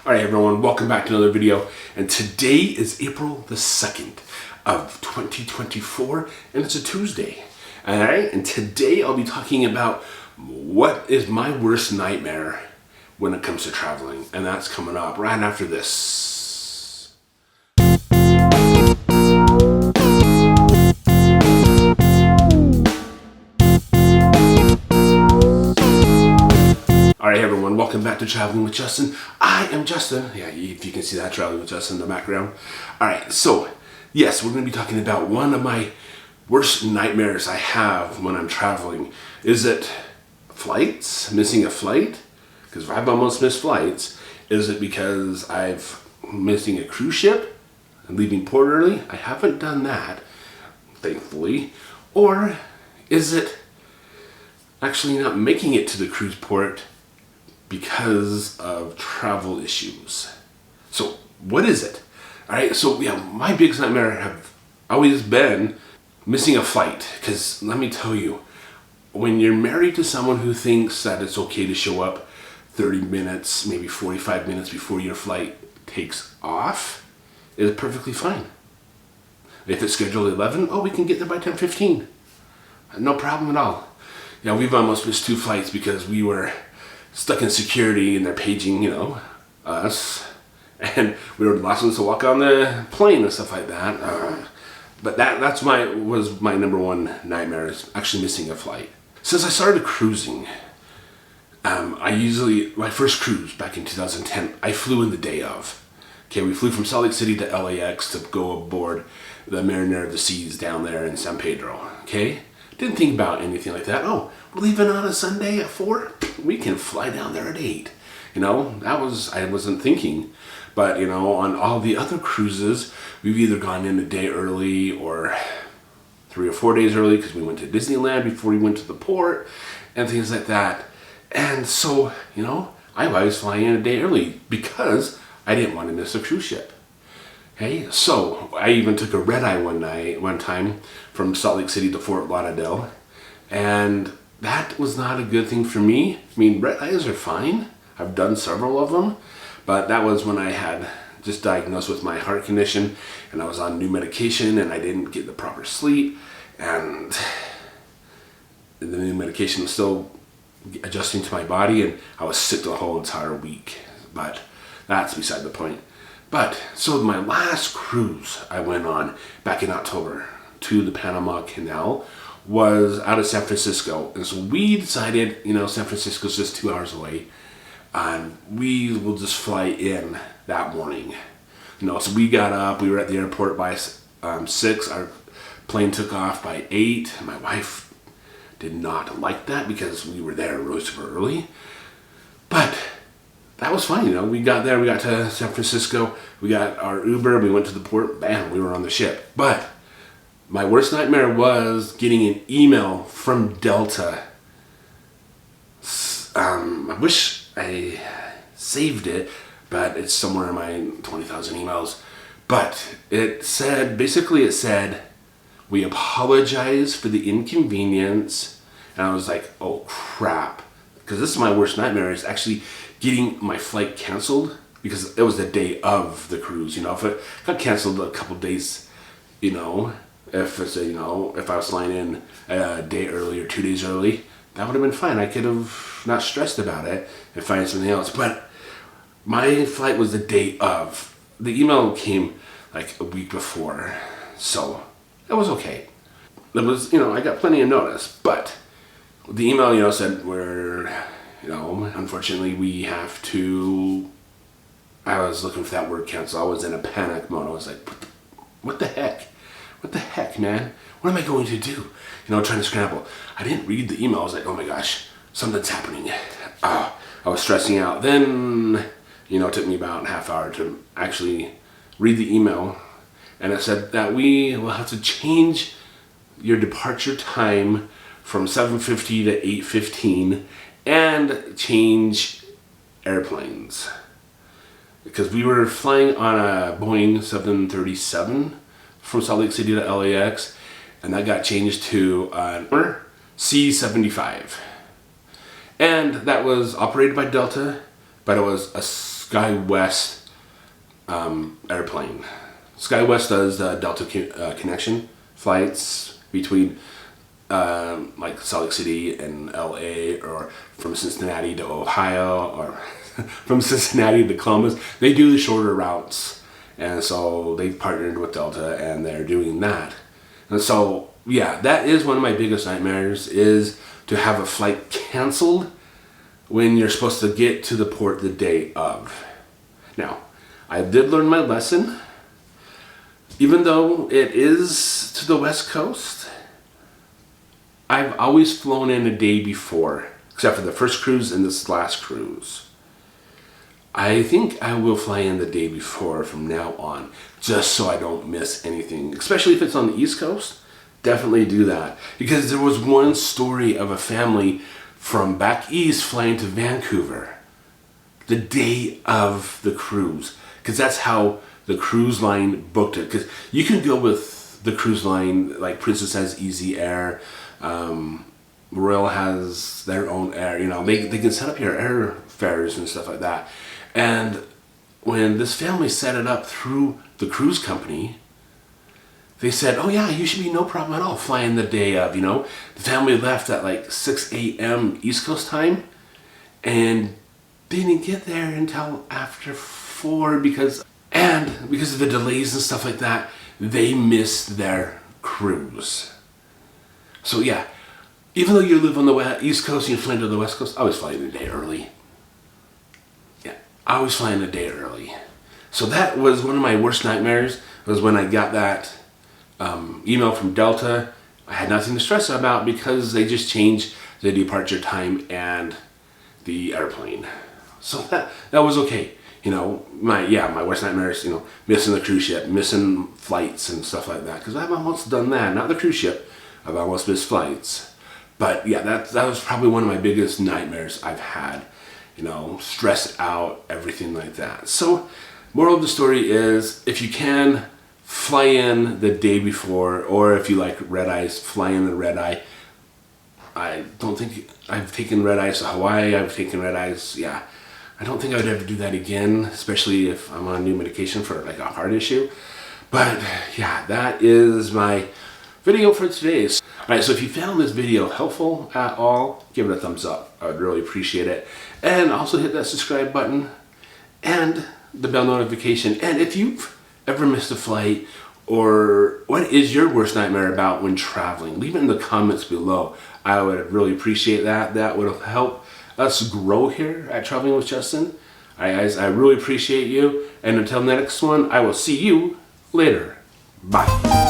Alright everyone, welcome back to another video, and today is April the 2nd of 2024, and it's a Tuesday. Alright, and today I'll be talking about what is my worst nightmare when it comes to traveling, and that's coming up right after this. Alright everyone, welcome back to Traveling with Justin. I am Justin. Yeah, if you can see that, Traveling with Justin in the background. Alright, so, yes, we're going to be talking about one of my worst nightmares I have when I'm traveling. Is it flights? Missing a flight? Because I've almost missed flights. Is it because I've missing a cruise ship and leaving port early? I haven't done that, thankfully. Or is it actually not making it to the cruise port because of travel issues? So what is it? Alright, so yeah, my biggest nightmare have always been missing a flight. Because let me tell you, when you're married to someone who thinks that it's okay to show up 30 minutes, maybe 45 minutes before your flight takes off, it is perfectly fine. If it's scheduled at 11, oh, we can get there by 10:15. No problem at all. Yeah, we've almost missed 2 flights because we were stuck in security and they're paging, us. And we were the last ones to walk on the plane and stuff like that. But that's was my number one nightmare, is actually missing a flight. Since I started cruising, my first cruise back in 2010, I flew in the day of. Okay, we flew from Salt Lake City to LAX to go aboard the Mariner of the Seas down there in San Pedro. Okay? Didn't think about anything like that. Oh, we're leaving on a Sunday at 4? We can fly down there at 8. I wasn't thinking. But, on all the other cruises, we've either gone in a day early or 3 or 4 days early because we went to Disneyland before we went to the port and things like that. And so, I always fly in a day early because I didn't want to miss a cruise ship. Okay, so I even took a red-eye one time from Salt Lake City to Fort Lauderdale, and that was not a good thing for me. I mean, red-eyes are fine. I've done several of them, but that was when I had just diagnosed with my heart condition, and I was on new medication, and I didn't get the proper sleep, and the new medication was still adjusting to my body, and I was sick the whole entire week. But that's beside the point. But, so my last cruise I went on back in October to the Panama Canal was out of San Francisco. And so we decided, San Francisco's just 2 hours away, and we will just fly in that morning. So we got up, we were at the airport by 6, our plane took off by 8. My wife did not like that because we were there super early. But that was fine, we got there, we got to San Francisco, we got our Uber, we went to the port, bam, we were on the ship. But my worst nightmare was getting an email from Delta. I wish I saved it, but it's somewhere in my 20,000 emails. But it said, we apologize for the inconvenience. And I was like, oh crap. Because this is my worst nightmare, is actually getting my flight canceled, because it was the day of the cruise. If it got canceled a couple days, if I was flying in a day early or 2 days early, that would have been fine. I could have not stressed about it and find something else. But my flight was the day of. The email came like a week before, so it was okay. It was, I got plenty of notice, but the email, said unfortunately we have to. I was looking for that word cancel. I was in a panic mode. I was like, what the heck? What the heck, man? What am I going to do? Trying to scramble. I didn't read the email. I was like, oh my gosh, something's happening. I was stressing out. Then, it took me about a half hour to actually read the email. And it said that we will have to change your departure time from 7:50 to 8:15 and change airplanes. Because we were flying on a Boeing 737 from Salt Lake City to LAX, and that got changed to an C-75. And that was operated by Delta, but it was SkyWest airplane. SkyWest does Delta connection flights between like Salt Lake City and LA, or from Cincinnati to Ohio, or from Cincinnati to Columbus. They do the shorter routes, and so they partnered with Delta and they're doing that. And so yeah, that is one of my biggest nightmares, is to have a flight canceled when you're supposed to get to the port the day of. Now, I did learn my lesson. Even though it is to the West Coast, I've always flown in a day before, except for the first cruise and this last cruise. I think I will fly in the day before from now on, just so I don't miss anything, especially if it's on the East Coast. Definitely do that, because there was one story of a family from back east flying to Vancouver the day of the cruise, because that's how the cruise line booked it. Because you can go with the cruise line, like Princess has Easy Air, Royal has their own air, you know, they can set up your air fares and stuff like that. And when this family set it up through the cruise company, they said, oh yeah, you should be no problem at all flying the day of, you know. The family left at like 6 a.m. East Coast time and didn't get there until after 4 because of the delays and stuff like that, they missed their cruise. So yeah, even though you live on the East Coast and you're flying to the West Coast, I was flying a day early. Yeah, I was flying a day early. So that was one of my worst nightmares, was when I got that email from Delta. I had nothing to stress about because they just changed the departure time and the airplane. So that was okay. You know, my worst nightmare is, you know, missing the cruise ship, missing flights and stuff like that. Because I've almost done that. Not the cruise ship. I've almost missed flights. But yeah, that was probably one of my biggest nightmares I've had. You know, stressed out, everything like that. So, moral of the story is, if you can, fly in the day before, or if you like red eyes, fly in the red eye. I don't think I've taken red eyes to Hawaii. I've taken red eyes, yeah. I don't think I would ever do that again, especially if I'm on new medication for like a heart issue. But yeah, that is my video for today. Alright, so if you found this video helpful at all, give it a thumbs up. I would really appreciate it. And also hit that subscribe button and the bell notification. And if you've ever missed a flight, or what is your worst nightmare about when traveling, leave it in the comments below. I would really appreciate that. That would help us grow here at Traveling with Justin. Alright guys, I really appreciate you. And until the next one, I will see you later. Bye.